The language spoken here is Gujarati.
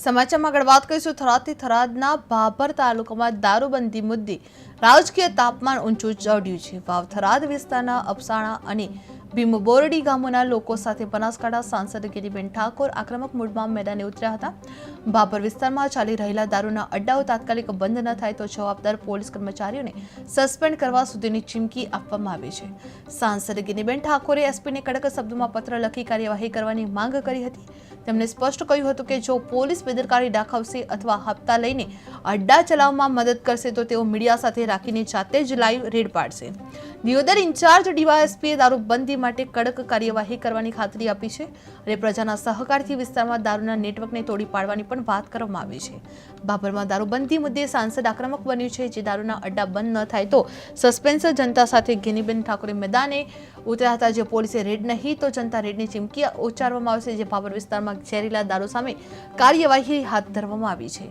સમાચારમાં આગળ વાત કરીશું થરાદથી થરાદના ભાભર તાલુકામાં દારૂબંધી મુદ્દે રાજકીય તાપમાન ઊંચું ચડ્યું છે। વાવ થરાદ વિસ્તારના અપસાણા અને ભીમબોરડી ગામોના લોકો સાથે બનાસકાંઠા સાંસદ ગિરીબેન ઠાકોર આક્રમક મૂડમાં મેદાને ઉતર્યા હતા। ભાભર વિસ્તારમાં ચાલી રહેલા દારૂના અડ્ડાઓ તાત્કાલિક બંધ ન થાય તો જવાબદાર પોલીસ કર્મચારીઓને સસ્પેન્ડ કરવા સુધીની ચીમકી આપવામાં આવી છે। સાંસદ ગિરીબેન ઠાકોરે એસપીને કડક શબ્દોમાં પત્ર લખી કાર્યવાહી કરવાની માંગ કરી હતી। તેમણે સ્પષ્ટ કહ્યું હતું કે જો પોલીસ બેદરકારી દાખવશે અથવા હપ્તા લઈને અડ્ડા ચલાવવામાં મદદ કરશે તો તેઓ મીડિયા સાથે રાખીને જાતે જ લાઈવ રેડ પાડશે। દિયોદર ઇન્ચાર્જ ડીવાયએસપીએ દારૂબંધી માટે કડક કાર્યવાહી કરવાની ખાતરી આપી છે અને પ્રજાના સહકારથી વિસ્તારમાં દારૂના નેટવર્કને તોડી પાડવાની પણ વાત કરવામાં આવી છે। ભાભરમાં દારૂબંધી મુદ્દે સાંસદ આક્રમક બન્યું છે। જે દારૂના અડ્ડા બંધ ન થાય તો સસ્પેન્સ જનતા સાથે ગિરીબેન ઠાકોરે મેદાને ઉતર્યા હતા। જે પોલીસે રેડ નહીં તો જનતા રેડની ચીમકી ઉચ્ચારવામાં આવશે। જે ભાભર વિસ્તારમાં ઝેરીલા દારૂ સામે કાર્યવાહી હાથ ધરવામાં આવી છે।